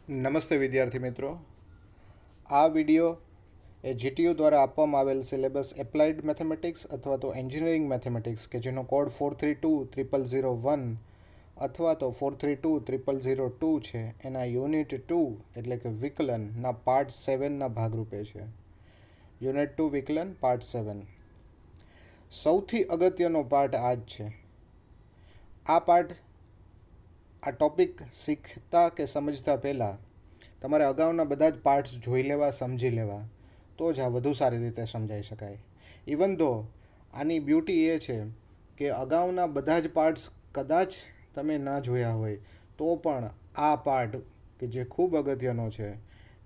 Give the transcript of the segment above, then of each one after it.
નમસ્તે વિદ્યાર્થી મિત્રો. આ વિડિયો એ જીટીયુ દ્વારા આપવામાં આવેલ સિલેબસ એપ્લાઇડ મેથેમેટિક્સ અથવા તો એન્જિનિયરિંગ મેથેમેટિક્સ કે જેનો કોડ 432001 અથવા તો 432002 છે એના યુનિટ 2 એટલે કે વિકલનના પાર્ટ 7ના ભાગરૂપે છે. યુનિટ 2 વિકલન પાર્ટ 7. સૌથી અગત્યનો પાર્ટ આ જ છે. આ ટોપિક શીખતા કે સમજતા પહેલાં તમારે અગાઉના બધા જ પાર્ટ્સ જોઈ લેવા, સમજી લેવા, તો જ આ વધુ સારી રીતે સમજાઈ શકાય. ઇવન ધો આની બ્યુટી એ છે કે અગાઉના બધા જ પાર્ટ્સ કદાચ તમે ન જોયા હોય તો પણ આ પાર્ટ કે જે ખૂબ અગત્યનો છે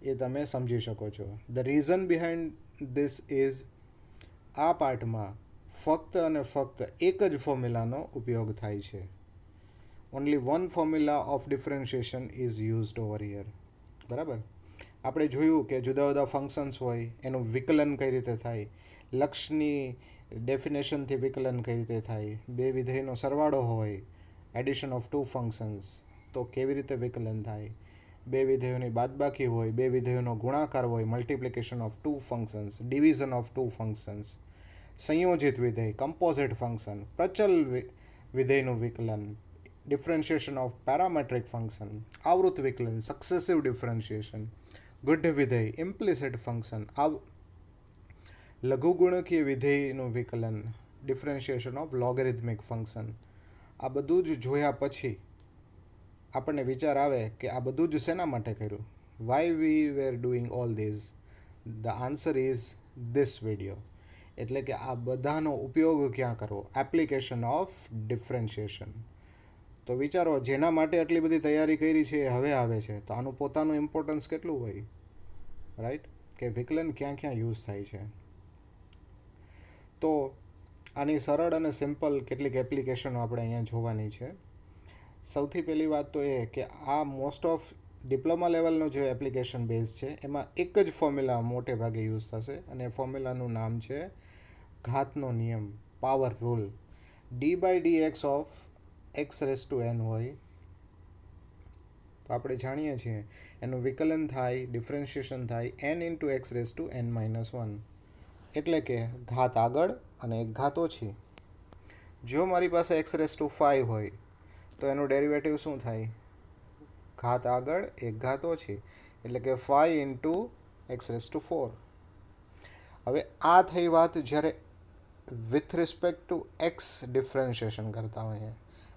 એ તમે સમજી શકો છો. The reason behind this is આ પાર્ટમાં ફક્ત અને ફક્ત એક જ ફોર્મ્યુલાનો ઉપયોગ થાય છે. Only one formula of differentiation is used over here. બરાબર. આપણે જોયું કે જુદા જુદા ફંક્શન્સ હોય એનું વિકલન કઈ રીતે થાય, લક્ષની ડેફિનેશનથી વિકલન કઈ રીતે થાય, બે વિધેયનો સરવાળો હોય, એડિશન ઓફ ટુ ફંક્શન્સ તો કેવી રીતે વિકલન થાય, બે વિધેયોની બાદબાકી હોય, બે વિધેયોનો ગુણાકાર હોય, multiplication of two functions, division of two functions, સંયોજિત વિધેય, કમ્પોઝિટ ફંક્શન, પ્રચલ વિધેયનું વિકલન, ડિફરન્શિએશન ઓફ પેરામેટ્રિક ફંક્શન, આવૃત વિકલન, સક્સેસિવ ડિફરન્શિએશન, ગુઢ વિધેય, ઇમ્પ્લિસિટ ફંક્શન, લઘુગુણકીય વિધેયનું વિકલન, ડિફરન્શિએશન ઓફ લોગેરિથમિક ફંક્શન. આ બધું જ જોયા પછી આપણને વિચાર આવે કે આ બધું જ શેના માટે કર્યું, why we were doing all these. The answer is this video. એટલે કે આ બધાનો ઉપયોગ ક્યાં કરવો, એપ્લિકેશન ઓફ ડિફરન્શિએશન. તો વિચારો, જેના માટે આટલી બધી તૈયારી કરી છે એ હવે આવે છે તો આનું પોતાનું ઇમ્પોર્ટન્સ કેટલું હોય, રાઈટ? કે વિકલન ક્યાં ક્યાં યુઝ થાય છે. તો આની સરળ અને સિમ્પલ કેટલીક એપ્લિકેશનો આપણે અહીંયા જોવાની છે. સૌથી પહેલી વાત તો એ કે આ મોસ્ટ ઓફ ડિપ્લોમા લેવલનો જે એપ્લિકેશન બેઝ છે એમાં એક જ ફોર્મ્યુલા મોટે ભાગે યુઝ થશે અને એ ફોર્મ્યુલાનું નામ છે ઘાતનો નિયમ, power rule. d/dx of x⁻n હોય તો આપણે જાણીએ છીએ એનું વિકલન થાય, ડિફરન્શિએશન થાય n×x⁻n−1. એટલે કે ઘાત આગળ અને એક ઘાત ઓછી. જો મારી પાસે x⁵ હોય તો એનું ડેરિવેટિવ શું થાય, ઘાત આગળ એક ઘાત ઓછી, એટલે કે 5×x⁴. હવે આ થઈ વાત જ્યારે with respect to x differentiation કરતા હોઈએ,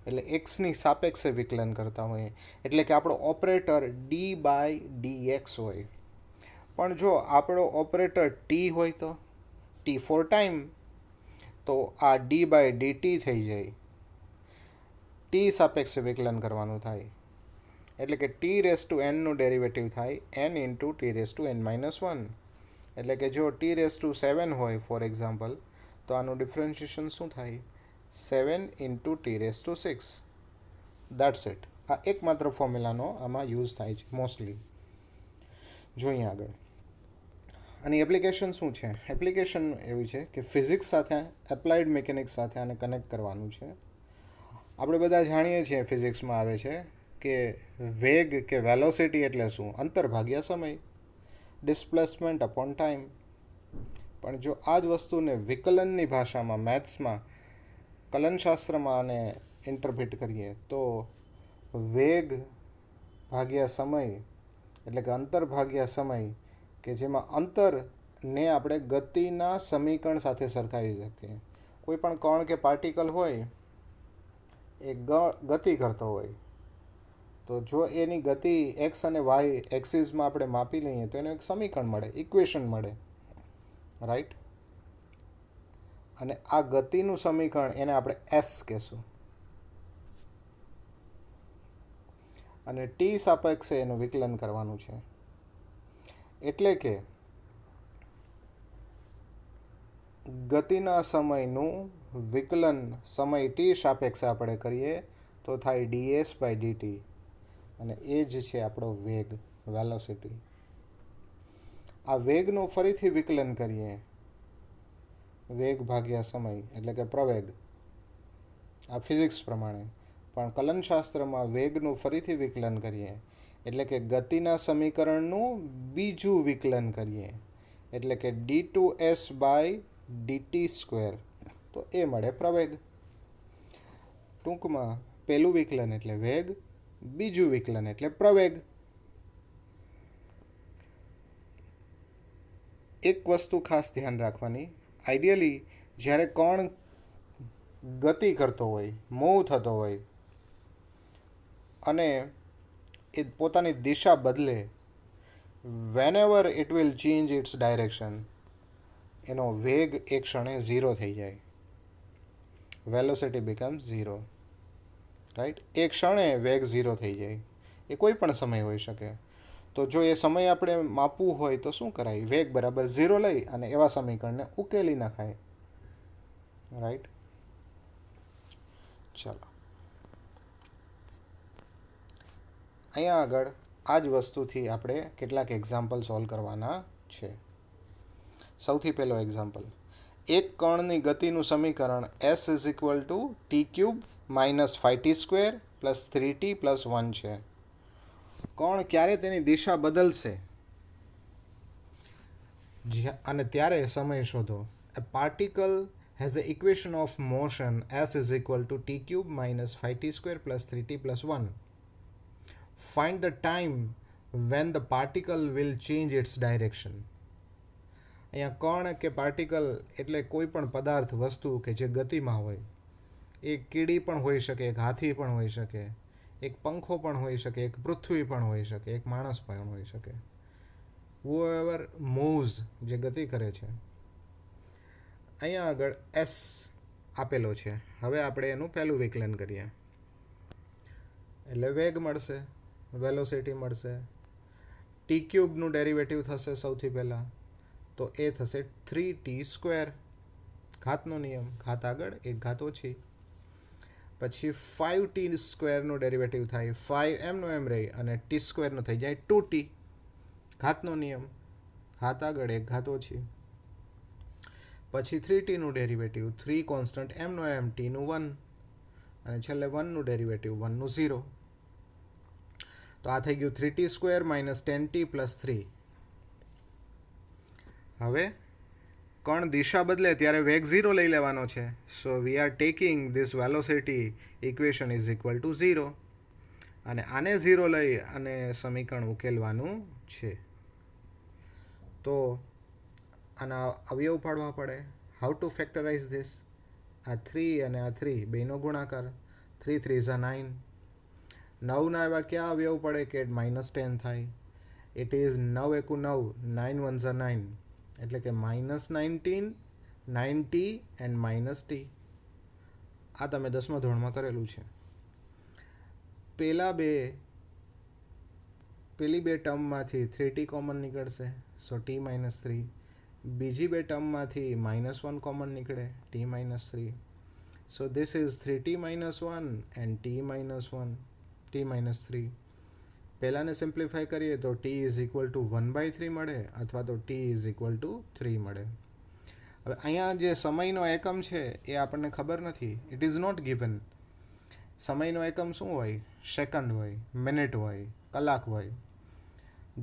એટલે એક્સની સાપેક્ષે વિકલન કરતા હોઈએ, એટલે કે આપણો ઓપરેટર d/dx હોય. પણ જો આપણો ઓપરેટર ટી હોય તો ટી ફોર ટાઈમ, તો આ d/dt થઈ જાય, ટી સાપેક્ષે વિકલન કરવાનું થાય, એટલે કે t⁻n નું ડેરિવેટિવ થાય n×t⁻n−1. એટલે કે જો t⁻7 હોય ફોર એક્ઝામ્પલ તો આનું ડિફરન્શિએશન શું થાય, 7×t⁻6. That's it. આ એકમાત્ર ફોર્મ્યુલાનો આમાં યુઝ થાય છે મોસ્ટલી. જોઈએ આગળ. આની એપ્લિકેશન શું છે? એપ્લિકેશન એવી છે કે ફિઝિક્સ સાથે, એપ્લાઇડ મિકેનિક્સ સાથે આને કનેક્ટ કરવાનું છે. આપણે બધા જાણીએ છીએ ફિઝિક્સમાં આવે છે કે વેગ કે વેલોસિટી એટલે શું, અંતર ભાગ્યા સમય, ડિસ્પ્લેસમેન્ટ અપોન ટાઈમ. પણ જો આ જ વસ્તુને વિકલનની ભાષામાં, મેથ્સમાં, કલનશાસ્ત્રમાં આને ઇન્ટરપ્રિટ કરીએ તો વેગ ભાગ્યા સમય એટલે કે અંતર ભાગ્યા સમય, કે જેમાં અંતરને આપણે ગતિના સમીકરણ સાથે સરખાવી શકીએ. કોઈ પણ કણ કે પાર્ટિકલ હોય એ ગતિ કરતો હોય તો જો એની ગતિ એક્સ અને વાય એક્સિસમાં આપણે માપી લઈએ તો એનું એક સમીકરણ મળે, ઇક્વેશન મળે, રાઈટ? અને આ ગતિનું સમીકરણ એને આપણે એસ કહેશું અને ટી સાપેક્ષે એનું વિકલન કરવાનું છે. એટલે કે ગતિના સમયનું વિકલન સમય ટી સાપેક્ષે આપણે કરીએ તો થાય ds/dt અને એ જ છે આપણો વેગ, વેલોસિટી. આ વેગનું ફરીથી વિકલન કરીએ, વેગ ભાગ્યા સમય એટલે કે પ્રવેગ, આ ફિઝિક્સ પ્રમાણે. પણ કલનશાસ્ત્રમાં વેગનું ફરીથી વિકલન કરીએ એટલે કે ગતિના સમીકરણનું બીજું વિકલન કરીએ એટલે કે d2s બાય dt સ્ક્વેર, તો એ મળે પ્રવેગ. ટૂંકમાં પહેલું વિકલન એટલે વેગ, બીજું વિકલન એટલે પ્રવેગ. એક વસ્તુ ખાસ ધ્યાન રાખવાની, આઈડિયલી જ્યારે કણ ગતિ કરતો હોય, મૂવ થતો હોય અને એ પોતાની દિશા બદલે, whenever it will change its direction, એનો વેગ એક ક્ષણે 0 થઈ જાય. Velocity becomes 0, right. એક ક્ષણે વેગ 0 થઈ જાય. એ કોઈ પણ સમય હોઈ શકે. તો જો એ સમય આપણે માપવું હોય તો શું કરાય? વેગ બરાબર 0 લઈ અને એવા સમીકરણને ઉકેલી નખાય, રાઈટ. ચાલો, અહીંયા આગળ આ જ વસ્તુથી આપણે કેટલાક એક્ઝામ્પલ સોલ્વ કરવાના છે. સૌથી પહેલો એક્ઝામ્પલ, એક કણની ગતિનું સમીકરણ s is equal two T cube minus 5t² plus 3t plus 1 છે. કણ ક્યારે તેની દિશા બદલશે અને ત્યારે સમય શોધો. A particle has an equation of motion s is equal to t cube minus 5t² plus 3t plus 1. Find the time when the particle will change its direction. અહીંયા કણ કે પાર્ટિકલ એટલે કોઈ પણ પદાર્થ, વસ્તુ કે જે ગતિમાં હોય. એક કીડી પણ હોઈ શકે, એક હાથી પણ હોઈ શકે, એક પંખો પણ હોઈ શકે, એક પૃથ્વી પણ હોઈ શકે, એક માણસ પણ હોઈ શકે. whoever moves, જે ગતિ કરે છે. અહીંયા આગળ એસ આપેલો છે. હવે આપણે એનું પહેલું વિકલન કરીએ એટલે વેગ મળશે, વેલોસિટી મળશે. ટી ક્યુબનું ડેરિવેટિવ થશે સૌથી પહેલાં, તો એ થશે 3t². ઘાતનો નિયમ, ઘાત આગળ એક ઘાત ઓછી. પછી 5t² ડેરિવેટિવ થાય, 5 એમનો એમ રહી અને t² થઈ જાય 2t. ઘાતનો નિયમ, ઘાત આગળ એક ઘાત ઓછી. પછી 3tનું ડેરિવેટિવ, 3 કોન્સ્ટન્ટ એમનો એમ, tનું 1 અને છેલ્લે 1નું ડેરિવેટિવ, 1નું 0. તો આ થઈ ગયું 3t² માઇનસ 10t પ્લસ 3. હવે કણ દિશા બદલે ત્યારે વેગ 0 લઈ લેવાનો છે. So we are taking this velocity equation is equal to 0 અને આને 0 લઈ અને સમીકરણ ઉકેલવાનું છે. તો આના અવયવ પાડવા પડે. How to factorize this? આ 3 અને આ 3 બેનો ગુણાકાર, 3 3 is 9. 9ના એવા ક્યાં અવયવ પડે કે -10 થાય? ઇટ ઇઝ 9 એકુ 9, 9 1 9, એટલે કે -19, 9t એન્ડ -t. આ તમે 10મા ધોરણમાં કરેલું છે. પેલી બે ટર્મમાંથી 3t કોમન નીકળશે, સો t -3. બીજી બે ટર્મમાંથી -1 કોમન નીકળે, t -3. So this is 3t -1 and t -3. પહેલાંને સિમ્પ્લિફાય કરીએ તો t ઇઝ ઇક્વલ ટુ 1/3 મળે અથવા તો t ઇઝ ઇક્વલ ટુ 3 મળે. હવે અહીંયા જે સમયનો એકમ છે એ આપણને ખબર નથી. It is not given. સમયનો એકમ શું હોય? સેકન્ડ હોય, મિનિટ હોય, કલાક હોય.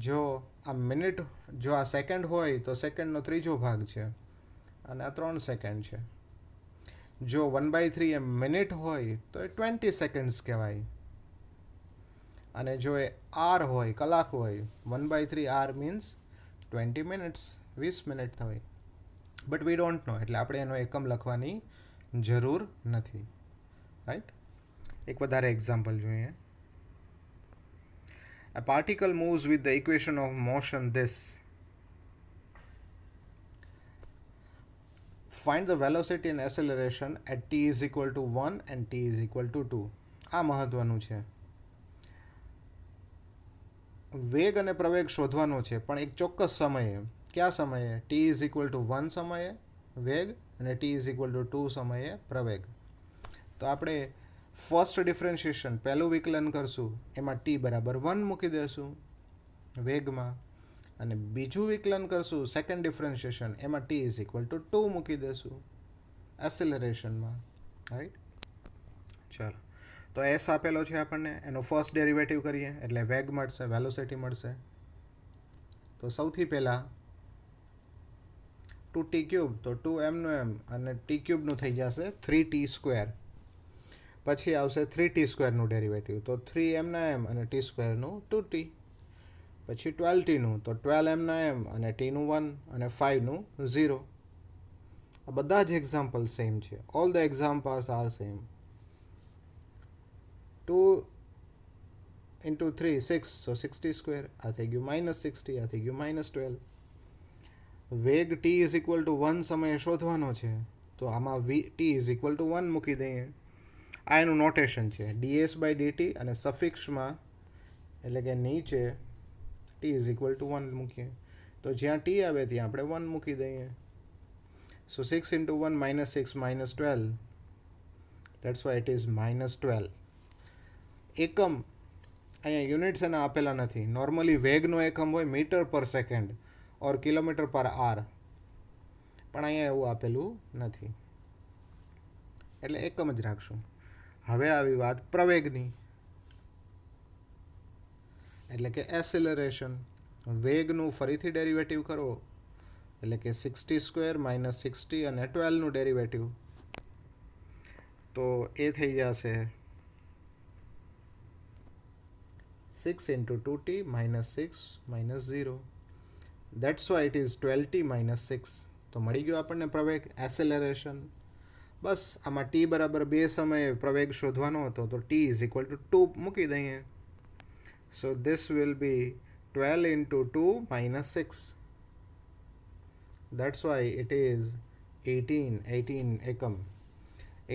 જો આ સેકન્ડ હોય તો સેકન્ડનો ત્રીજો ભાગ છે અને આ 3 સેકન્ડ છે. જો 1/3 એ મિનિટ હોય તો એ 20 સેકન્ડ્સ કહેવાય. અને જો એ આર હોય, કલાક હોય, 1/3 આર મીન્સ 20 મિનિટ્સ, 20 મિનિટ થાય. બટ વી ડોન્ટ નો, એટલે આપણે એનો એકમ લખવાની જરૂર નથી, રાઈટ. એક વધારે એક્ઝામ્પલ જોઈએ. A particle moves with the equation of motion this. Find the velocity and acceleration at t is equal to 1 and t is equal to 2. આ મહત્વનું છે. વેગ અને પ્રવેગ શોધવાનો છે, પણ એક ચોક્કસ સમયે. કયા સમયે? t is equal to 1 સમયે વેગ અને t is equal to 2 સમયે પ્રવેગ. તો આપણે ફર્સ્ટ ડિફરન્શિએશન, પહેલું વિકલન કરશું, એમાં t બરાબર 1 મૂકી દેશું વેગમાં, અને બીજું વિકલન કરશું સેકન્ડ ડિફરન્શિએશન, એમાં t ઇઝ ઇક્વલ ટુ 2 મૂકી દેશું એસેલરેશનમાં, રાઈટ. ચાલો, તો એસ આપેલો છે આપણને, એનો ફર્સ્ટ ડેરિવેટિવ કરીએ એટલે વેગ મળશે, વેલોસિટી મળશે. તો સૌથી પહેલાં 2t³ તો 2mનું એમ અને t³ થઈ જશે 3t². પછી આવશે 3t² ડેરિવેટિવ તો 3m અને t² 2t. પછી 12t તો 12m અને t 1 અને 5 0. આ બધા જ એક્ઝામ્પલ સેમ છે. All the examples are same. 2 into 3 6, so 60². આ થઈ ગયું -60, આ થઈ ગયું -12. વેગ t ઇઝ ઇક્વલ ટુ 1 સમયે શોધવાનો છે તો આમાં t ઇઝ ઇક્વલ ટુ 1 મૂકી દઈએ. આ એનું નોટેશન છે ds/dt અને સફિક્સમાં એટલે કે નીચે t ઇઝ ઇક્વલ ટુ 1 મૂકીએ. તો જ્યાં t આવે ત્યાં આપણે 1 મૂકી દઈએ. સો 6 into 1 -6 -12. That's why it is -12. એકમ અહીંયા યુનિટ્સ એના આપેલા નથી. નોર્મલી વેગનો એકમ હોય મીટર પર સેકન્ડ ઓર કિલોમીટર પર આર, પણ અહીંયા એવું આપેલું નથી એટલે એકમ જ રાખશું. હવે આવી વાત પ્રવેગની, એટલે કે એસેલરેશન. વેગનું ફરીથી ડેરિવેટિવ કરો એટલે કે 60² - 60 અને 12નું ડેરિવેટિવ તો એ થઈ જશે 6 into 2t -6 -0. That's why it is 12t - 6. તો મળી ગયો આપણને પ્રવેગ એસેલરેશન. બસ આમાં t બરાબર 2 સમયે પ્રવેગ શોધવાનો હતો તો t ઇઝ ઇક્વલ ટુ 2 મૂકી દઈએ. સો this will be 12 into 2 - 6. That's why it is 18 એકમ,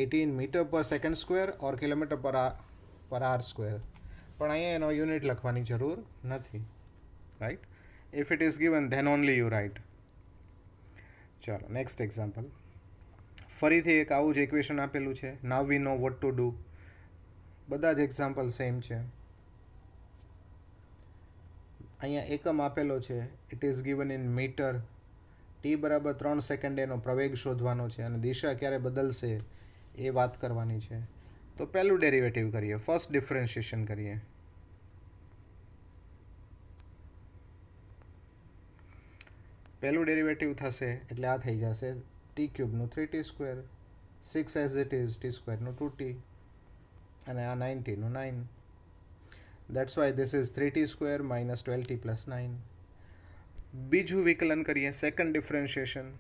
18 metre per second square or kilometre per hour square. પણ અહીંયા એનો યુનિટ લખવાની જરૂર નથી, right? If it is given then only you write. ચાલો નેક્સ્ટ એક્ઝામ્પલ. ફરીથી એક આવું જ ઇક્વેશન આપેલું છે. Now we know what to do. બધા જ એક્ઝામ્પલ સેમ છે. અહીંયા એકમ આપેલો છે, it is given in metre. t બરાબર 3 સેકન્ડ એનો પ્રવેગ શોધવાનો છે અને દિશા ક્યારે બદલશે એ વાત કરવાની છે. તો પહેલું ડેરિવેટિવ કરીએ, ફર્સ્ટ ડિફરન્શિએશન કરીએ. પહેલું ડેરિવેટિવ થશે એટલે આ થઈ જશે t³ 3t², 6 as it is t² 2t અને આ 90 9. That's why this is 3t² - 12t + 9. બીજું વિકલન કરીએ, સેકન્ડ ડિફરન્શિએશન.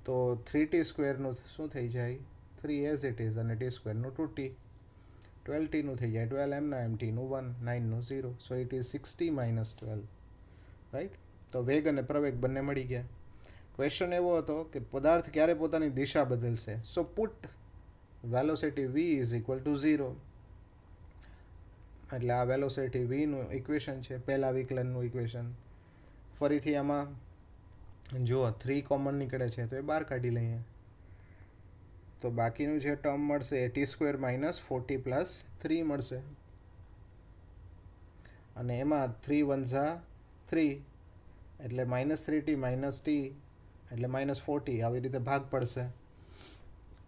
તો 3t² શું થઈ જાય 3 એઝ ઇટ ઇઝ અને t² 2t. 12t થઈ જાય 12m t 1 9 0. So it is 60 - 12, right? તો વેગ અને પ્રવેગ બંને મળી ગયા. ક્વેશ્ચન એવો હતો કે પદાર્થ ક્યારે પોતાની દિશા બદલશે. So put velocity v is equal to 0. એટલે આ વેલોસિટી vનું ઇક્વેશન છે, પહેલા વિકલનનું ઇક્વેશન. ફરીથી આમાં જુઓ 3 કોમન નીકળે છે તો એ બહાર કાઢી લઈએ. તો બાકીનું જે ટર્મ મળશે એ t² - 40 + 3 મળશે. અને એમાં 3 × 3 એટલે -3t - t એટલે -40 આવી રીતે ભાગ પડશે.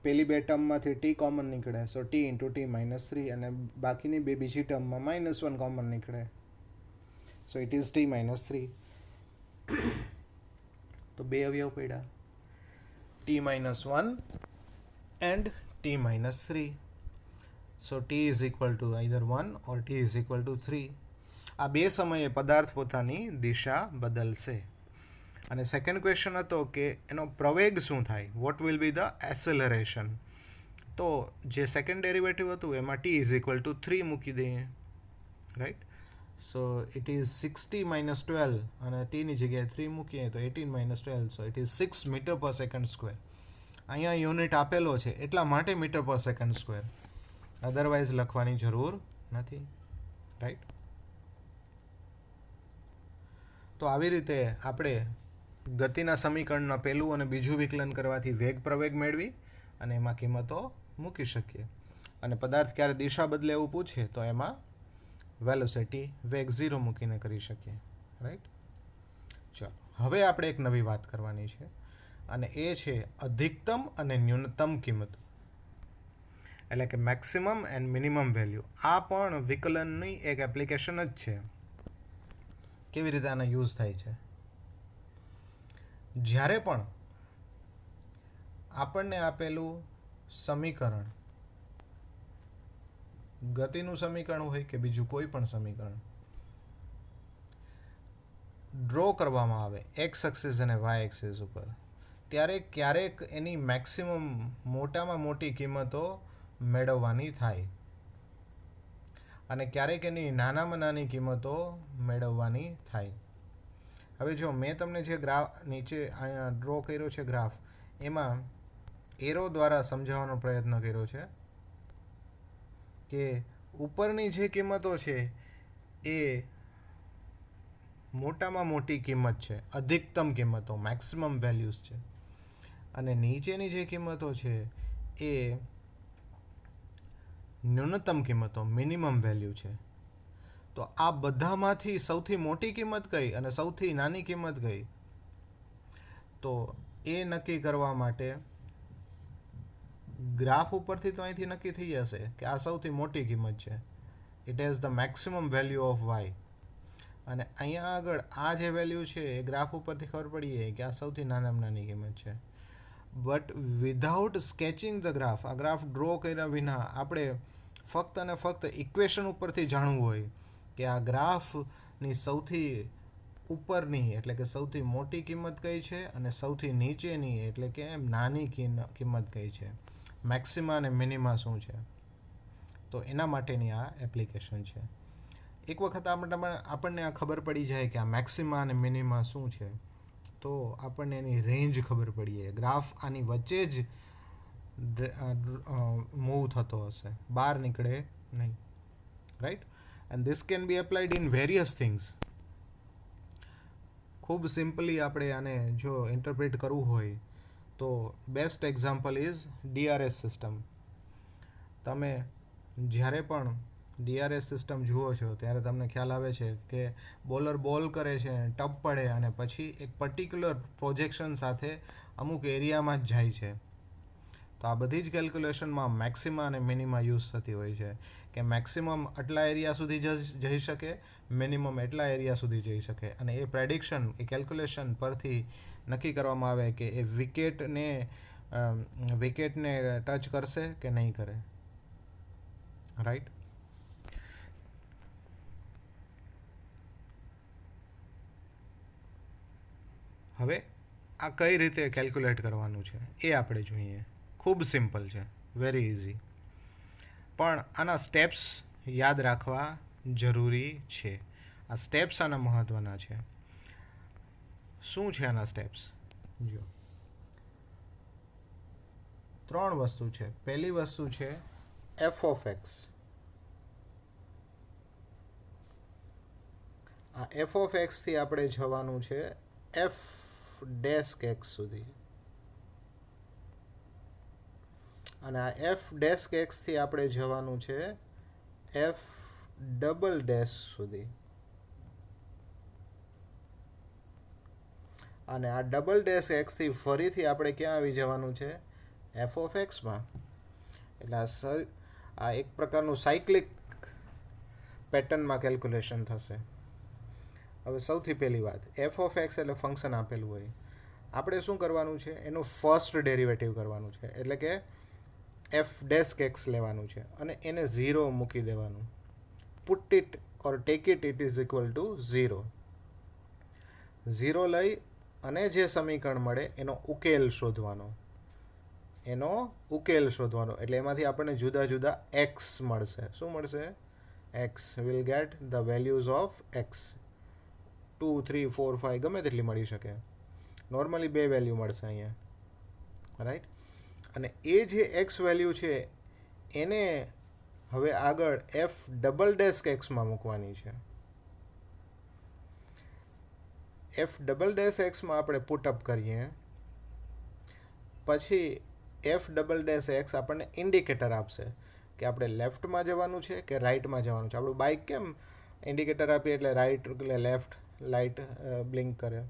પેલી બે ટર્મમાંથી t કોમન નીકળે, સો t × t - 3 અને બાકીની બીજી ટર્મમાં -1 કોમન નીકળે, સો ઇટ ઇઝ t - 3. તો બે અવયવ પડ્યા, t - 1 and t - 3. So t is equal to either 1 or t is equal to 3. આ બે સમયે પદાર્થ પોતાની દિશા બદલશે. અને સેકન્ડ ક્વેશ્ચન હતો કે એનો પ્રવેગ શું થાય, what will be the acceleration. તો જે સેકન્ડ ડેરિવેટિવ હતું એમાં t ઇઝ ઇક્વલ ટુ 3 મૂકી દઈએ, રાઈટ? સો ઇટ ઇઝ 60 - 12 અને tની જગ્યાએ 3 મૂકીએ તો 18 - 12, so it is 6 metre per second square. અહીંયા યુનિટ આપેલો છે એટલા માટે metre per second square, otherwise લખવાની જરૂર નથી, રાઈટ? તો આવી રીતે આપણે ગતિના સમીકરણના પહેલું અને બીજું વિકલન કરવાથી વેગ પ્રવેગ મેળવી અને એમાં કિંમતો મૂકી શકીએ. અને પદાર્થ ક્યારે દિશા બદલે એવું પૂછે તો એમાં વેલોસિટી વેગ 0 મૂકીને કરી શકીએ, રાઈટ? ચાલો હવે આપણે એક નવી વાત કરવાની છે અને એ છે અધિકતમ અને ન્યૂનતમ કિંમત. એટલે કે મેક્સિમમ એન્ડ મિનિમમ વેલ્યુ. આ પણ વિકલનની એક એપ્લિકેશન જ છે. કેવી રીતે આનો યુઝ થાય છે? જ્યારે પણ આપણને આપેલું સમીકરણ, ગતિનું સમીકરણ હોય કે બીજું કોઈ પણ સમીકરણ, ડ્રો કરવામાં આવે એક્સ એક્સિસ અને વાય એક્સિસ ઉપર, ત્યારે ક્યારેક એની મેક્સિમમ મોટામાં મોટી કિંમતો મેળવવાની થાય અને ક્યારેક એની નાનામાં નાની કિંમતો મેળવવાની થાય. હવે જો મેં તમને જે ગ્રાફ નીચે અહીંયા ડ્રો કર્યો છે ગ્રાફ, એમાં એરો દ્વારા સમજાવવાનો પ્રયત્ન કર્યો છે કે ઉપરની જે કિંમતો છે એ મોટામાં મોટી કિંમત છે, અધિકતમ કિંમતો, મેક્સિમમ વેલ્યુઝ છે, અને નીચેની જે કિંમતો છે એ ન્યૂનતમ કિંમતો, મિનિમમ વેલ્યુ છે. તો આ બધામાંથી સૌથી મોટી કિંમત કઈ અને સૌથી નાની કિંમત કઈ, તો એ નક્કી કરવા માટે ગ્રાફ ઉપરથી તો અહીંથી નક્કી થઈ જશે કે આ સૌથી મોટી કિંમત છે. It has the maximum value of y. અને અહીંયા આગળ આ જે વેલ્યુ છે એ ગ્રાફ ઉપરથી ખબર પડી જાય કે આ સૌથી નાનામાં નાની કિંમત છે. But without sketching the graph, આ ગ્રાફ ડ્રો કર્યા વિના આપણે ફક્ત અને ફક્ત ઇક્વેશન ઉપરથી જાણવું હોય કે આ ગ્રાફની સૌથી ઉપરની એટલે કે સૌથી મોટી કિંમત કઈ છે અને સૌથી નીચેની એટલે કે નાની કિંમત કઈ છે, મેક્સિમા અને મિનિમા શું છે, તો એના માટેની આ એપ્લિકેશન છે. એક વખત આપણને આ ખબર પડી જાય કે આ મેક્સિમા અને મિનિમા શું છે, તો આપણને એની રેન્જ ખબર પડી જાય. ગ્રાફ આની વચ્ચે જ મૂવ થતો હશે, બહાર નીકળે નહીં. Right? And this can be applied in various things. ખૂબ સિમ્પલી આપણે આને જો ઇન્ટરપ્રેટ કરવું હોય તો best example is DRS system. તમે જ્યારે પણ DRS સિસ્ટમ જુઓ છો ત્યારે તમને ખ્યાલ આવે છે કે બોલર બોલ કરે છે, ટપ પડે અને પછી એક પર્ટિક્યુલર પ્રોજેક્શન સાથે અમુક એરિયામાં જ જાય છે. તો આ બધી જ કેલ્ક્યુલેશનમાં મેક્સિમા અને મિનિમા યુઝ થતી હોય છે કે મેક્સિમમ આટલા એરિયા સુધી જઈ શકે, મિનિમમ એટલા એરિયા સુધી જઈ શકે, અને એ પ્રેડિક્શન, એ કેલ્ક્યુલેશન પરથી નક્કી કરવામાં આવે કે એ વિકેટને ટચ કરશે કે નહીં કરે. રાઈટ? હવે આ કઈ રીતે કેલ્ક્યુલેટ કરવાનું છે એ આપણે જોઈએ. ખૂબ સિમ્પલ છે, વેરી ઇઝી, પણ આના સ્ટેપ્સ યાદ રાખવા જરૂરી છે. આ સ્ટેપ્સ આના મહત્ત્વના છે. શું છે આના સ્ટેપ્સ? જો 3 વસ્તુ છે. પહેલી વસ્તુ છે f of x. આ f of x થી આપણે જવાનું છે f ડેસ્ક x સુધી, અને આ f ડેસ્ક x થી આપણે જવાનું છે f ડબલ ડેશ સુધી, અને આ ડબલ ડેશ x થી ફરીથી આપણે ક્યાં આવી જવાનું છે? f of x માં. એટલે આ એક પ્રકારનું સાયક્લિક પેટર્નમાં કેલ્ક્યુલેશન થશે. હવે સૌથી પહેલી વાત, f of x એટલે ફંક્શન આપેલું હોય, આપણે શું કરવાનું છે? એનું ફર્સ્ટ ડેરિવેટિવ કરવાનું છે, એટલે કે f ડેસ્ક x લેવાનું છે અને એને 0 મૂકી દેવાનું. Put it or take it is equal to 0. 0 લઈ અને જે સમીકરણ મળે એનો ઉકેલ શોધવાનો, એટલે એમાંથી આપણને જુદા જુદા x મળશે. શું મળશે? x. Will get the values of x. 2, 3, 4, 5 ગમે તેટલી મળી શકે. નોર્મલી 2 વેલ્યુ મળશે અહીંયા. રાઈટ? અને એ જે x વેલ્યુ છે એને હવે આગળ f ડબલ ડેસ્ક એક્સમાં મૂકવાની છે. f ડબલ ડેશ એક્સમાં આપણે પુટઅપ કરીએ પછી f ડબલ ડેશ એક્સ આપણને ઇન્ડિકેટર આપશે કે આપણે લેફ્ટમાં જવાનું છે કે રાઈટમાં જવાનું છે. આપણું બાઇક કેમ ઇન્ડિકેટર આપીએ એટલે રાઈટ એટલે લેફ્ટ લાઇટ બ્લિંક કરે,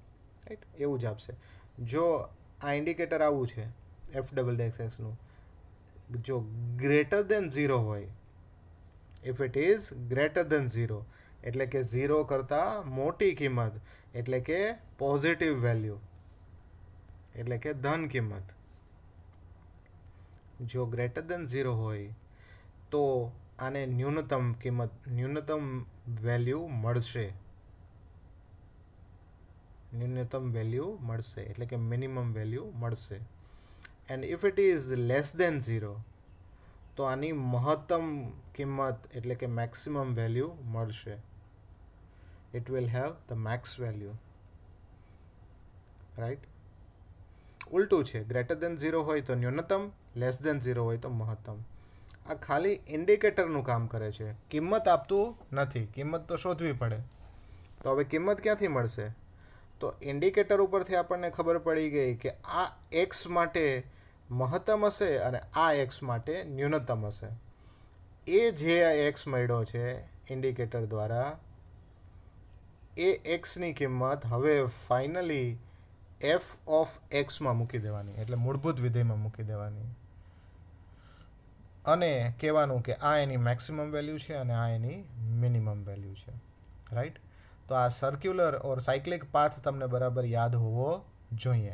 રાઈટ? એવું જ આપશે. જો આ ઇન્ડિકેટર આવું છે f ડબલ ડેશ એક્સનું, જો ગ્રેટર દેન 0 હોય, if it is greater than 0 એટલે કે 0 કરતાં મોટી કિંમત, એટલે કે પોઝિટિવ વેલ્યુ, એટલે કે ધન કિંમત. જો ગ્રેટર દેન 0 હોય તો આને ન્યૂનતમ વેલ્યુ મળશે. એટલે કે મિનિમમ વેલ્યુ મળશે. And if it is less than 0 તો આની મહત્તમ કિંમત એટલે કે મેક્સિમમ વેલ્યુ મળશે. It will have the max value. Right. ઉલટું છે, ગ્રેટર દેન 0 હોય તો ન્યૂનતમ, લેસ દેન 0 હોય તો મહત્તમ. આ ખાલી ઇન્ડિકેટરનું કામ કરે છે, કિંમત આપતું નથી. કિંમત તો શોધવી પડે. તો હવે કિંમત ક્યાંથી મળશે? તો ઇન્ડિકેટર ઉપરથી આપણને ખબર પડી ગઈ કે આ એક્સ માટે મહત્તમ હશે અને આ એક્સ માટે ન્યૂનતમ હશે. એ જે એક્સ મળ્યો છે ઇન્ડિકેટર દ્વારા, એ એક્સની કિંમત હવે ફાઇનલી એફ ઓફ એક્સમાં મૂકી દેવાની, એટલે મૂળભૂત વિધેયમાં મૂકી દેવાની, અને કહેવાનું કે આ એની મેક્સિમમ વેલ્યુ છે અને આ એની મિનિમમ વેલ્યુ છે. રાઈટ. તો આ સર્ક્યુલર ઓર સાયક્લિક પાથ તમને બરાબર યાદ હોવો જોઈએ.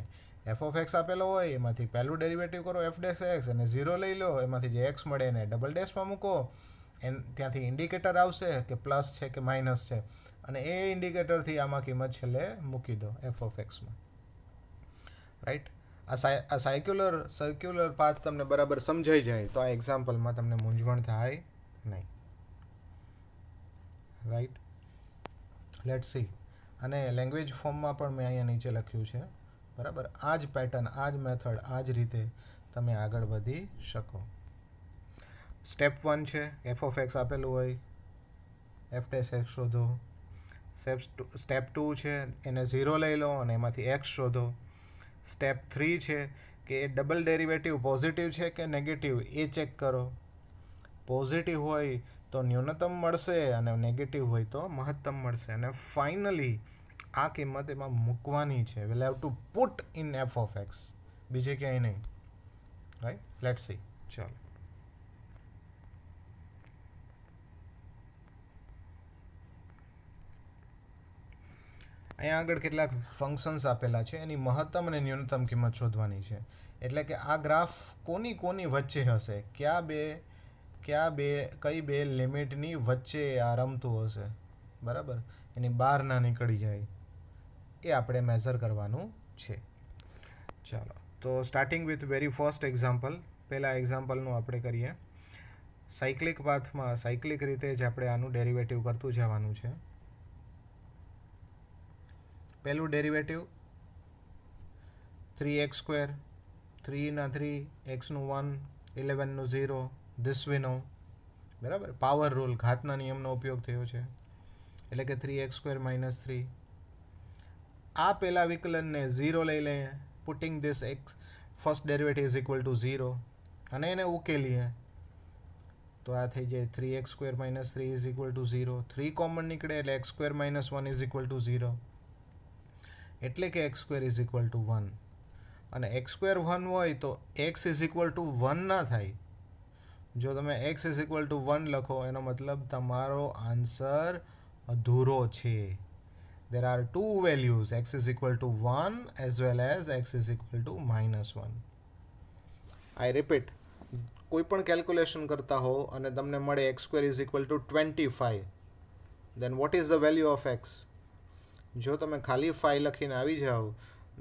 એફ ઓફ એક્સ આપેલો હોય, એમાંથી પહેલું ડેરિવેટિવ કરો એફ ડેશ એક્સ, અને 0 લઈ લો, એમાંથી જે એક્સ મળે એને ડબલ ડેશમાં મૂકો, ત્યાંથી ઇન્ડિકેટર આવશે કે પ્લસ છે કે માઇનસ છે, અને એ ઇન્ડિકેટરથી આમાં કિંમત છેલ્લે મૂકી દો એફ ઓફ એક્સમાં. રાઈટ. આ સર્ક્યુલર પાથ તમને બરાબર સમજાઈ જાય તો આ એક્ઝામ્પલમાં તમને મૂંઝવણ થાય નહીં. રાઈટ. Let's see. અને લેંગ્વેજ ફોર્મમાં પણ મેં અહીંયા નીચે લખ્યું છે. બરાબર. આ જ પેટર્ન, આ જ મેથડ, આ જ રીતે તમે આગળ વધી શકો. સ્ટેપ 1 છે, એફ ઓફ એક્સ આપેલું હોય, એફ ડેશ એક્સ શોધો. સ્ટેપ 2 છે, એને 0 લઈ લો અને એમાંથી એક્સ શોધો. સ્ટેપ 3 છે કે એ ડબલ ડેરિવેટિવ પોઝિટિવ છે કે નેગેટિવ એ ચેક કરો. પોઝિટિવ હોય તો ન્યૂનતમ મળશે અને નેગેટિવ હોય તો મહત્તમ મળશે. અને ફાઇનલી આ કિંમત એમાં મૂકવાની છે. Will have to put in F of x, બીજે ક્યાંય નહીં. રાઈટ. Let's see. ચાલો. અહીંયા આગળ કેટલાક ફંક્શન્સ આપેલા છે, એની મહત્તમ અને ન્યૂનતમ કિંમત શોધવાની છે. એટલે કે આ ગ્રાફ કોની વચ્ચે હશે, કઈ બે લિમિટની વચ્ચે આ રમતું હશે. બરાબર. એની બહાર ના નીકળી જાય, એ આપણે મેઝર કરવાનું છે. ચાલો. તો starting with very first example. પહેલા એક્ઝામ્પલનું આપણે કરીએ. સાયક્લિક પાથમાં સાયક્લિક રીતે જ આપણે આનું ડેરિવેટિવ કરતું જવાનું છે. પહેલું ડેરિવેટિવ 3x², 3 ના 3, x નું 1, 11 નું 0, ધીસ વી નો. બરાબર. પાવર રૂલ, ઘાતના નિયમનો ઉપયોગ થયો છે. એટલે કે 3x² - 3. આ પહેલા વિકલનને 0 લઈ લઈએ, putting this x first derivative is equal to 0, અને એને ઉકેલીએ તો આ થઈ જાય 3x² - 3 is equal to 0. 3 common નીકળે એટલે x² - 1 ઇઝ ઇક્વલ ટુ 0, એટલે કે x² ઇઝ ઇક્વલ ટુ 1. અને x² 1 હોય તો x ઇઝ ઇક્વલ ટુ 1 ના થાય. જો તમે x ઇઝ ઇક્વલ ટુ 1 લખો એનો મતલબ તમારો આન્સર અધૂરો છે. There are two values, x is equal to 1 as well as x is equal to -1. I repeat, કોઈ પણ કેલ્ક્યુલેશન કરતા હો અને તમને મળે x² is equal to 25, then what is the value of x? જો તમે ખાલી 5 લખીને આવી જાઓ,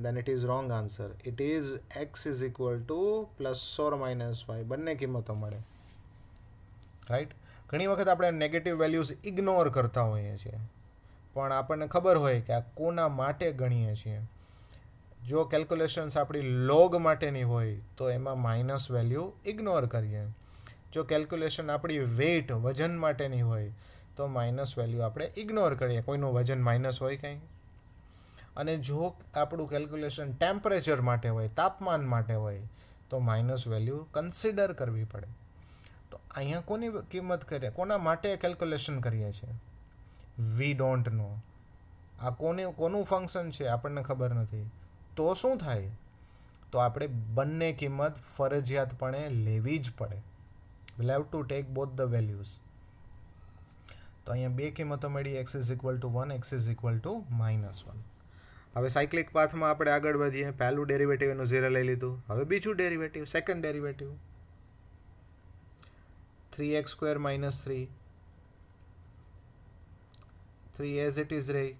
then it is wrong answer. It is x is equal to +or -5, બંને કિંમતો મળે. રાઈટ. ઘણી વખત આપણે નેગેટિવ વેલ્યુઝ ઇગ્નોર કરતા હોઈએ છીએ, પણ આપણને ખબર હોય કે આ કોના માટે ગણીએ છીએ. જો કેલ્ક્યુલેશન્સ આપણી લોગ માટેની હોય તો એમાં માઇનસ વેલ્યુ ઇગ્નોર કરીએ. જો કેલ્ક્યુલેશન આપણી વેઇટ, વજન માટેની હોય તો માઇનસ વેલ્યુ આપણે ઇગ્નોર કરીએ. કોઈનું વજન માઇનસ હોય કંઈ. અને જો આપણું કેલ્ક્યુલેશન ટેમ્પરેચર માટે હોય, તાપમાન માટે હોય તો માઇનસ વેલ્યુ કન્સિડર કરવી પડે. તો અહીંયા કોની કિંમત કરીએ, કોના માટે કેલ્ક્યુલેશન કરીએ છીએ? We don't know. આ કોનું ફંક્શન છે આપણને ખબર નથી. તો શું થાય? તો આપણે બંને કિંમત ફરજિયાતપણે લેવી જ પડે. we'll have to take both the values. તો અહીંયા બે કિંમતો મળી, x is equal to 1, x is equal to -1. હવે સાયક્લિક પાથમાં આપણે આગળ વધીએ. પહેલું ડેરિવેટિવ એનું 0 લઈ લીધું. હવે બીજું derivative, second derivative 3x² - 3 as it is રહી,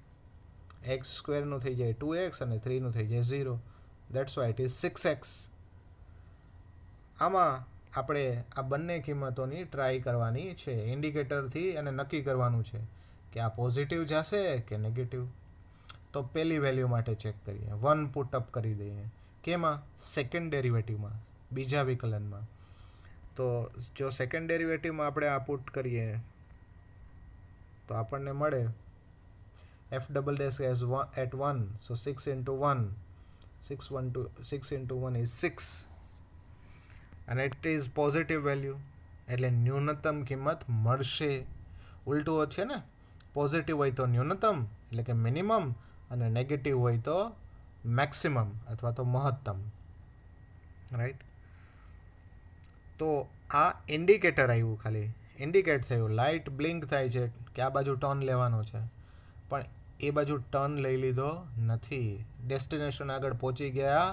x² નું થઈ જાય 2x અને 3 નું થઈ જાય 0. That's why it is 6x. આમાં આપણે આ બંને કિંમતોની ટ્રાય કરવાની છે, ઇન્ડિકેટરથી અને નક્કી કરવાનું છે કે આ પોઝિટિવ જશે કે નેગેટિવ. તો પહેલી વેલ્યુ માટે ચેક કરીએ. 1 પુટ અપ કરી દઈએ. કેમાં? સેકન્ડ ડેરિવેટિવમાં, બીજા વિકલનમાં. તો જો સેકન્ડ ડેરિવેટિવમાં આપણે આ પુટ કરીએ તો આપણને મળે f double dash as at 1, so 6 into 1, 6 into 1 is 6, and it is positive value, એટલે ન્યૂનતમ કિંમત મળશે. ઉલટું છે ને, પોઝિટિવ હોય તો ન્યૂનતમ એટલે કે મિનિમમ, અને નેગેટિવ હોય તો મેક્સિમમ અથવા તો મહત્તમ. રાઈટ. તો આ ઇન્ડિકેટર આવ્યું, ખાલી ઇન્ડિકેટ થયું, લાઇટ બ્લિંક થાય છે કે આ બાજુ ટર્ન લેવાનો છે, પણ એ બાજુ ટર્ન લઈ લીધો નથી. ડેસ્ટિનેશન આગળ પહોંચી ગયા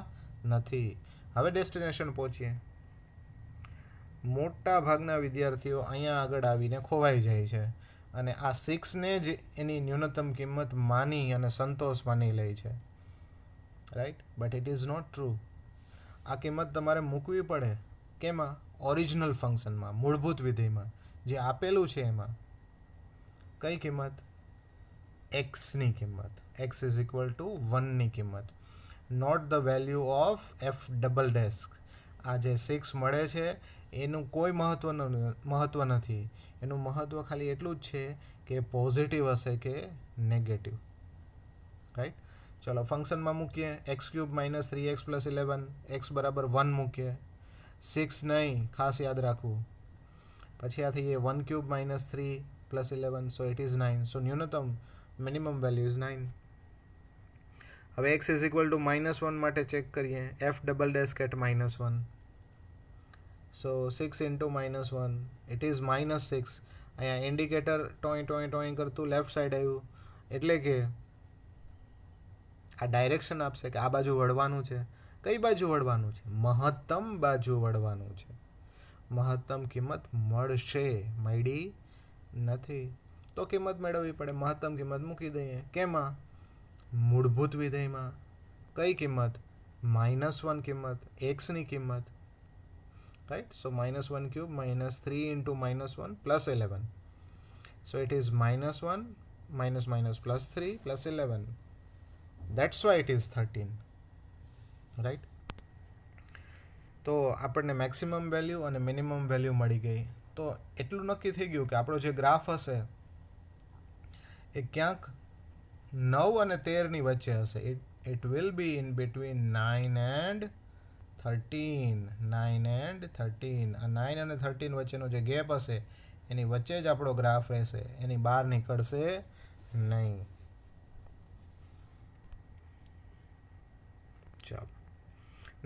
નથી. હવે ડેસ્ટિનેશન પહોંચીએ. મોટા ભાગના વિદ્યાર્થીઓ અહીંયા આગળ આવીને ખોવાઈ જાય છે અને આ 6ને જ એની ન્યૂનતમ કિંમત માની અને સંતોષ માની લે છે. Right. But it is not true. આ કિંમત તમારે મૂકવી પડે. કેમાં? ઓરિજિનલ ફંક્શનમાં, મૂળભૂત વિધેયમાં જે આપેલું છે એમાં. કઈ કિંમત? એક્સની કિંમત. એક્સ ઇઝ ઇક્વલ ટુ 1ની કિંમત, not the value of f double dash. આ જે 6 મળે છે એનું કોઈ મહત્વ નથી. એનું મહત્વ ખાલી એટલું જ છે કે પોઝિટિવ હશે કે નેગેટિવ. રાઈટ. ચલો ફંક્શનમાં મૂકીએ. x³ - 3x + 11, x બરાબર 1 મૂકીએ. 6 નહીં, ખાસ યાદ રાખવું. પછી આ થઈએ 1³ - 3 + 11, so it is 9. so ન્યૂનતમ મિનિમમ વેલ્યુ ઇઝ 9. હવે x ઇઝ ઇક્વલ ટુ -1 માટે ચેક કરીએ. f double dash at -1, so 6 into -1 it is -6. અહીંયા ઇન્ડિકેટર ટોઈ કરતું લેફ્ટ સાઈડ આવ્યું, એટલે કે આ ડાયરેક્શન આપશે કે આ બાજુ વળવાનું છે. કઈ બાજુ વળવાનું છે? મહત્તમ બાજુ વળવાનું છે. મહત્તમ કિંમત મળશે, મળી નથી. તો કિંમત મેળવવી પડે. મહત્તમ કિંમત મૂકી દઈએ. કેમાં? મૂળભૂત વિધેયમાં. કઈ કિંમત? -1 કિંમત, એક્સની કિંમત. Right. So -1³ - 3 into -1 + 11, so it is -1 - +3 + 11. that's why it is 13. Right. તો આપણને મેક્સિમમ વેલ્યુ અને મિનિમમ વેલ્યુ મળી ગઈ. તો એટલું નક્કી થઈ ગયું કે આપણો જે ગ્રાફ હશે એ ક્યાંક 9 અને 13ની વચ્ચે હશે. it will be in between 9 and 13. 9 and 13. આ 9 અને 13 વચ્ચેનો જે ગેપ હશે એની વચ્ચે જ આપણો ગ્રાફ રહેશે, એની બહાર નીકળશે નહીં. ચાલો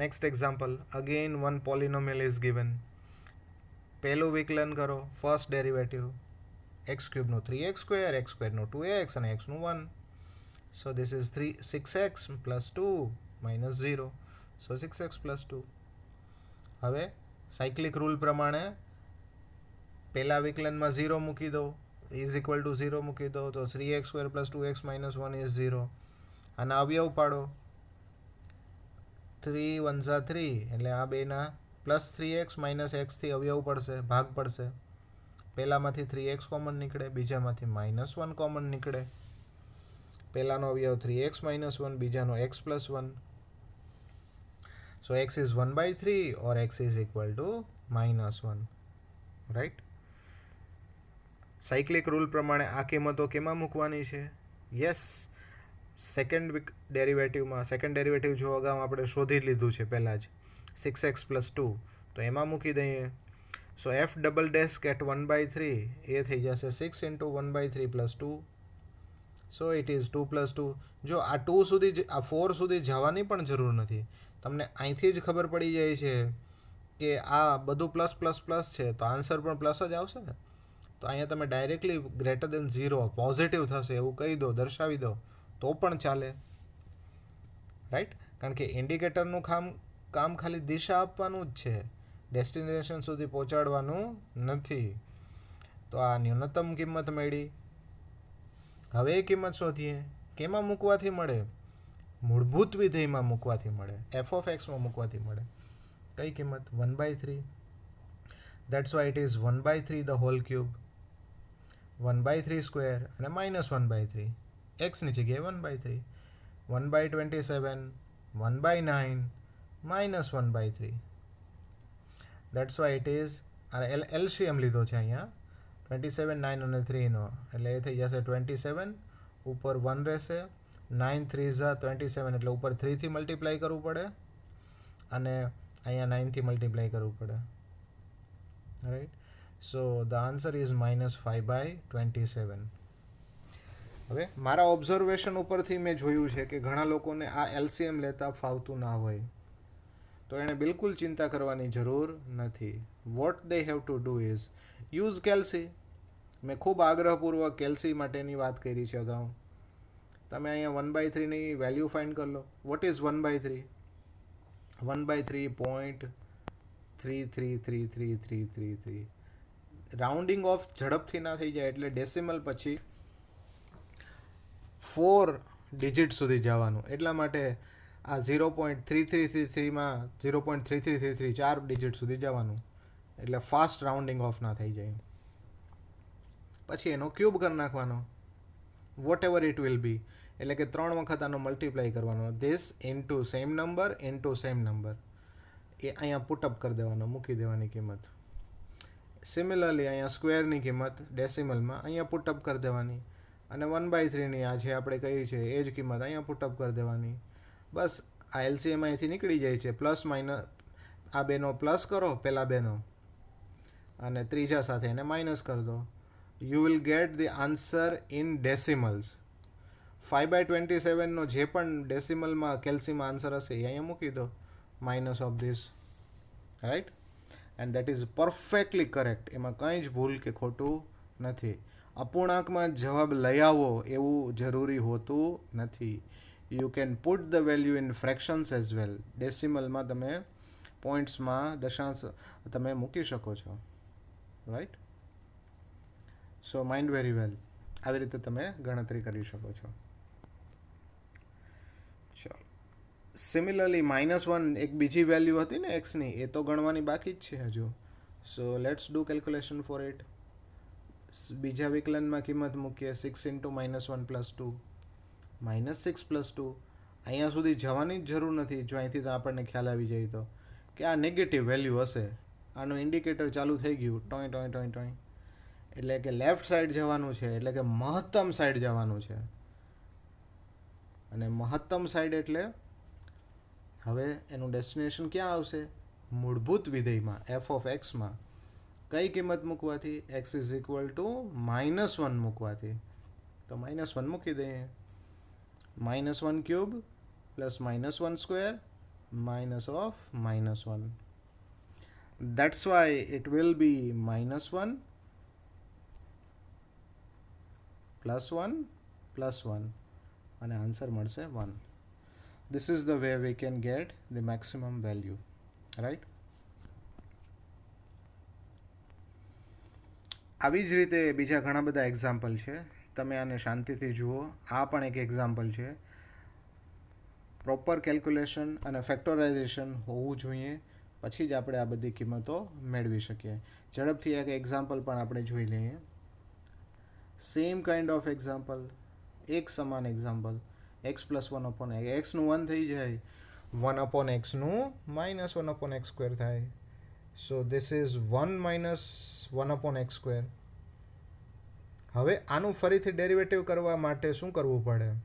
next example. Again one પોલિનોમિયલ is given. પહેલું વિકલન કરો. ફર્સ્ટ ડેરિવેટિવ x³ નું 3x², x² નું 2x અને x નું 1. so this is 6x + 2 - 0, so 6x + 2. હવે સાયક્લિક રૂલ પ્રમાણે પહેલા વિકલનમાં 0 મૂકી દો, ઇઝ ઇક્વલ ટુ 0 મૂકી દો, તો 3x² + 2x - 1 ઇઝ 0. આના અવયવ પાડો. 3 1 * 3 એટલે આ બેના +3x - x થી અવયવ પડશે, ભાગ પડશે. પહેલામાંથી 3x કોમન નીકળે, બીજામાંથી -1 કોમન નીકળે. પહેલાનો અવયવ 3x - 1, બીજાનો x + 1. so x is 1/3 or x is equal to -1. Right. Cyclic rule પ્રમાણે આ કિંમતો કેમાં મૂકવાની છે? યસ, સેકન્ડ ડેરિવેટિવમાં. સેકન્ડ ડેરિવેટિવ જો અગાઉ આપણે શોધી લીધું છે પહેલાં જ, 6x + 2, તો એમાં મૂકી દઈએ. સો f ડબલ ડેશ એટ 1/3 એ થઈ જશે 6 into 1/3 + 2, સો ઇટ ઇઝ 2 + 2. જો આ 2 સુધી, આ 4 સુધી જવાની પણ જરૂર નથી. તમને અહીંથી જ ખબર પડી જાય છે કે આ બધું પ્લસ પ્લસ પ્લસ છે, તો આન્સર પણ પ્લસ જ આવશે ને. તો અહીંયા તમે ડાયરેક્ટલી ગ્રેટર દેન 0 પોઝિટિવ થશે એવું કહી દો, દર્શાવી દો તો પણ ચાલે, રાઈટ. કારણ કે ઇન્ડિકેટરનું કામ ખાલી દિશા આપવાનું જ છે, ડેસ્ટિનેશન સુધી પહોંચાડવાનું નથી. તો આ ન્યૂનતમ કિંમત મળી. હવે એ કિંમત શોધીએ. કેમાં મૂકવાથી મળે? મૂળભૂત વિધેયમાં મૂકવાથી મળે, એફ ઓફ એક્સમાં મૂકવાથી મળે. કઈ કિંમત? 1/3. That's why it is 1/3 the whole cube, 1/3 square અને -1/3. એક્સની જગ્યાએ 1/3, 1/27, 1/9, -1/3. દેટ્સ વાય ઇટ ઇઝ, અને એલસીએમ લીધો છે અહીંયા 27, 9 અને 3નો, એટલે એ થઈ જશે 27, ઉપર 1 રહેશે, 9 3 27, એટલે ઉપર 3થી મલ્ટીપ્લાય કરવું પડે અને અહીંયા 9થી મલ્ટીપ્લાય કરવું પડે, right. So the answer is -5/27. હવે મારા ઓબ્ઝર્વેશન ઉપરથી મેં જોયું છે કે ઘણા લોકોને આ એલસીએમ લેતા ફાવતું ના હોય, તો એણે બિલકુલ ચિંતા કરવાની જરૂર નથી. What they have to do is use calci. મેં ખૂબ આગ્રહપૂર્વક કેલ્સી માટેની વાત કરી છે અગાઉ. તમે અહીંયા 1/3ની વેલ્યુ ફાઇન્ડ કરી લો. What is 1/3? 1/3.333333. રાઉન્ડિંગ ઓફ ઝડપથી ના થઈ જાય, એટલે ડેસિમલ પછી 4 ડિજિટ સુધી જવાનું. એટલા માટે આ 0.3333માં 0.3333 4 ડિજિટ સુધી જવાનું, એટલે ફાસ્ટ રાઉન્ડિંગ ઓફ ના થઈ જાય. પછી એનો ક્યુબ કરી નાખવાનો, whatever it will be, એટલે કે 3 વખત આનો મલ્ટીપ્લાય કરવાનો. This into same number into same number, એ અહીંયા પુટઅપ કરી દેવાનો, મૂકી દેવાની કિંમત. સિમિલરલી અહીંયા સ્ક્વેરની કિંમત ડેસિમલમાં અહીંયા પુટઅપ કરી દેવાની, અને 1/3ની આ જે આપણે કહી છે એ જ કિંમત અહીંયા પુટઅપ કરી દેવાની. બસ આ એલસીએમ અહીંથી નીકળી જાય છે. પ્લસ માઇનસ આ બેનો પ્લસ કરો, પહેલાં બેનો, અને ત્રીજા સાથે એને માઇનસ કરી દો. You will get the answer in decimals. 5/27નો જે પણ ડેસિમલમાં કેલ્સીમાં આન્સર હશે એ અહીંયા મૂકી દો, minus of this, right. And that is perfectly correct. એમાં કંઈ જ ભૂલ કે ખોટું નથી. અપૂર્ણાંકમાં જવાબ લઈ આવો એવું જરૂરી હોતું નથી. You can put the value in fractions as well. ડેસિમલમાં તમે પોઈન્ટ્સમાં દશાંશ તમે મૂકી શકો છો, right. So mind very well. આવી રીતે તમે ગણતરી કરી શકો છો. ચાલો, સિમિલરલી -1 એક બીજી વેલ્યુ હતી ને એક્સની, એ તો ગણવાની બાકી જ છે હજુ. So let's do calculation four it. બીજા વિકલનમાં કિંમત મૂકીએ. 6 × -1 + 2, -6 + 2. અહીંયા સુધી જવાની જ જરૂર નથી, જો અહીંથી તો આપણને ખ્યાલ આવી જાય તો કે આ નેગેટિવ વેલ્યુ હશે. આનું ઇન્ડિકેટર ચાલુ થઈ ગયું, ટોય ટોય ટોય ટોય, એટલે કે લેફ્ટ સાઈડ જવાનું છે, એટલે કે મહત્તમ સાઈડ જવાનું છે. અને મહત્તમ સાઈડ એટલે હવે એનું ડેસ્ટિનેશન ક્યાં આવશે? મૂળભૂત વિધેયમાં, એફ ઓફ એક્સમાં. કઈ કિંમત મૂકવાથી? x = -1 મૂકવાથી. તો -1 મૂકી દઈએ. -1 cube plus -1 square minus of -1. That's why it will be -1 +1 +1, અને આન્સર મળશે 1. This is the way we can get the maximum value, right? આવી જ રીતે બીજા ઘણા બધા એક્ઝામ્પલ છે, તમે આને શાંતિથી જુઓ. આ પણ એક એક્ઝામ્પલ છે. પ્રોપર કેલ્ક્યુલેશન અને ફેક્ટરાઇઝેશન હોવું જોઈએ, પછી જ આપણે આ બધી કિંમતો મેળવી શકીએ. ઝડપથી એક એક્ઝામ્પલ પણ આપણે જોઈ લઈએ. સેમ કાઇન્ડ ઓફ એક્ઝામ્પલ, એક સમાન એક્ઝામ્પલ. x + 1/x, એક્સનું 1 થઈ જાય, 1/x નું -1/x² થાય. સો ધીસ ઇઝ 1 - 1/x². હવે આનું ફરીથી ડેરિવેટિવ કરવા માટે શું કરવું પડે?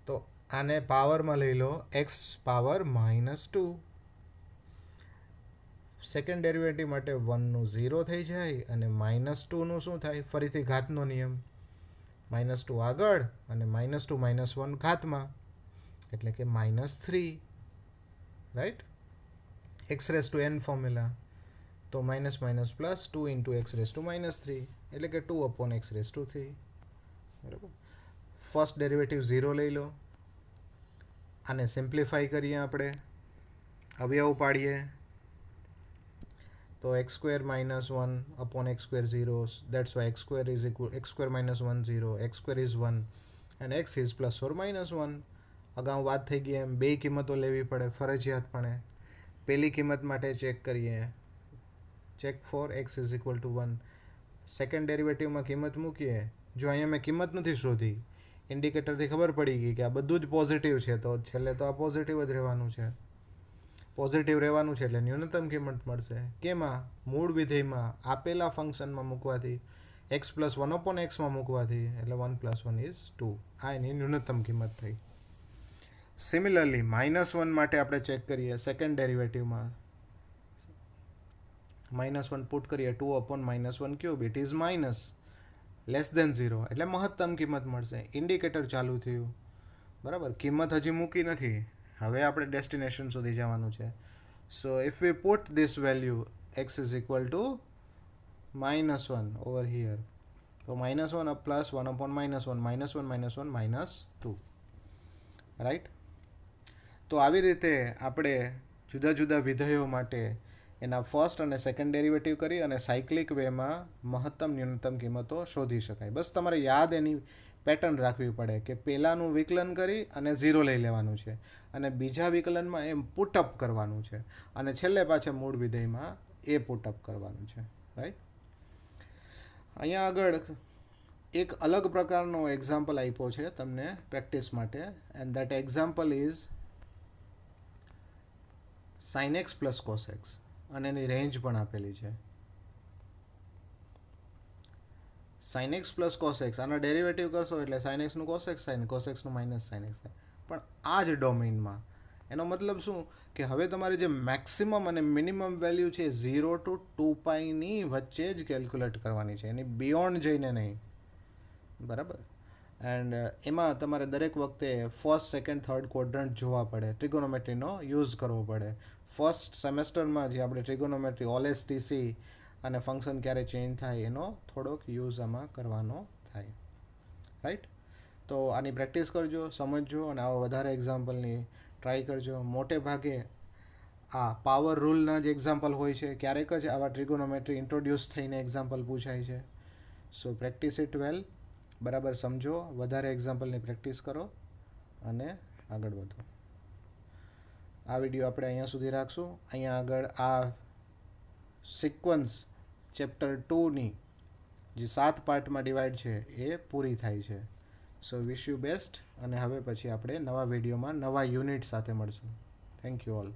તો આને પાવરમાં લઈ લો, x પાવર -2. સેકન્ડ ડેરિવેટિવ માટે 1નું 0 થઈ જાય, અને -2નું શું થાય? ફરીથી ઘાતનો નિયમ, -2 આગળ અને -2 - 1 ઘાતમાં, એટલે કે -3. Right. X raise to n formula, તો minus minus plus 2 into x raise to -3, એટલે કે 2 અપોન એક્સ રેસ ટુ 3. બરાબર. ફર્સ્ટ ડેરિવેટિવ 0 લઈ લો, આને સિમ્પ્લિફાઈ કરીએ આપણે, અવયવ પાડીએ, તો x square minus 1 upon x square 0, that's why x square is equal x square minus 1 0, x square is 1 and x is plus or minus 1. અગાઉ વાત થઈ ગઈ એમ બે કિંમતો લેવી પડે ફરજિયાતપણે. પહેલી કિંમત માટે ચેક કરીએ, check for x is equal to 1. Second ડેરિવેટિવમાં કિંમત મૂકીએ, જો અહીંયા મેં કિંમત નથી શોધી, ઇન્ડિકેટરથી ખબર પડી ગઈ કે આ બધું જ પોઝિટિવ છે, તો છેલ્લે તો આ પોઝિટિવ જ રહેવાનું છે. પોઝિટિવ રહેવાનું છે એટલે ન્યૂનતમ કિંમત મળશે. કેમાં? મૂળ વિધેયમાં આપેલા ફંક્શનમાં મૂકવાથી, એક્સ પ્લસ 1 અપોન એક્સમાં મૂકવાથી, એટલે 1 + 1 = 2. આ એની ન્યૂનતમ કિંમત થઈ. સિમિલરલી -1 માટે આપણે ચેક કરીએ સેકન્ડ ડેરિવેટિવમાં, -1 પુટ કરીએ, 2 upon -1³ it is minus less than 0, એટલે મહત્તમ કિંમત મળશે. ઇન્ડિકેટર ચાલુ થયું, બરાબર. કિંમત હજી મૂકી નથી, હવે આપણે ડેસ્ટિનેશન સુધી જવાનું છે. સો if V put this value x is equal to -1 over here, તો -1 પ્લસ 1 અપોન -1, -1 -2, રાઈટ. તો આવી રીતે આપણે જુદા જુદા વિધેયો માટે એના ફર્સ્ટ અને સેકન્ડ ડેરિવેટિવ કરી અને સાયક્લિક વેમાં મહત્તમ ન્યૂનતમ કિંમતો શોધી શકાય. બસ તમારે યાદ એની પેટર્ન રાખવી પડે કે પહેલાંનું વિકલન કરી અને 0 લઈ લેવાનું છે, અને બીજા વિકલનમાં એમ પુટઅપ કરવાનું છે, અને છેલ્લે પાછા મૂળ વિધેયમાં એ પુટઅપ કરવાનું છે, રાઈટ. અહીંયા આગળ એક અલગ પ્રકારનો એક્ઝામ્પલ આપ્યો છે તમને પ્રેક્ટિસ માટે, and that example is sin x plus cos x, અને એની રેન્જ પણ આપેલી છે. sin x plus cos x, આના ડેરિવેટિવ કરશો એટલે sin x નું cos x થાય ને cos x નું માઇનસ sin x થાય. પણ આ જ ડોમેઇનમાં એનો મતલબ શું કે હવે તમારે જે મેક્સિમમ અને મિનિમમ વેલ્યુ છે 0 to 2πની વચ્ચે જ કેલ્ક્યુલેટ કરવાની છે, એની બિયોન્ડ જઈને નહીં, બરાબર. એન્ડ એમાં તમારે દરેક વખતે ફર્સ્ટ સેકન્ડ થર્ડ ક્વોડ્રન્ટ જોવા પડે, ટ્રિગોનોમેટ્રીનો યુઝ કરવો પડે. ફર્સ્ટ સેમેસ્ટરમાં જે આપણે ટ્રિગોનોમેટ્રી, OLS-TC અને ફંક્શન ક્યારે ચેન્જ થાય એનો થોડોક યુઝ આમાં કરવાનો થાય, રાઈટ. તો આની પ્રેક્ટિસ કરજો, સમજજો, અને આવા વધારે એક્ઝામ્પલની ટ્રાય કરજો. મોટે ભાગે આ પાવર રૂલના જ એક્ઝામ્પલ હોય છે, ક્યારેક જ આવા ટ્રિગોનોમેટ્રી ઇન્ટ્રોડ્યુસ થઈને એક્ઝામ્પલ પૂછાય છે. સો પ્રેક્ટિસ ઇટ વેલ, બરાબર સમજો, વધારે એક્ઝામ્પલની પ્રેક્ટિસ કરો અને આગળ વધો. આ વિડીયો આપણે અહીંયા સુધી રાખશું. અહીંયા આગળ આ સિક્વન્સ ચેપ્ટર 2ની જે 7 પાર્ટમાં ડિવાઈડ છે એ પૂરી થાય છે. સો વિશ યુ બેસ્ટ, અને હવે પછી આપણે નવા વિડીયોમાં નવા યુનિટ સાથે મળશું. Thank you all.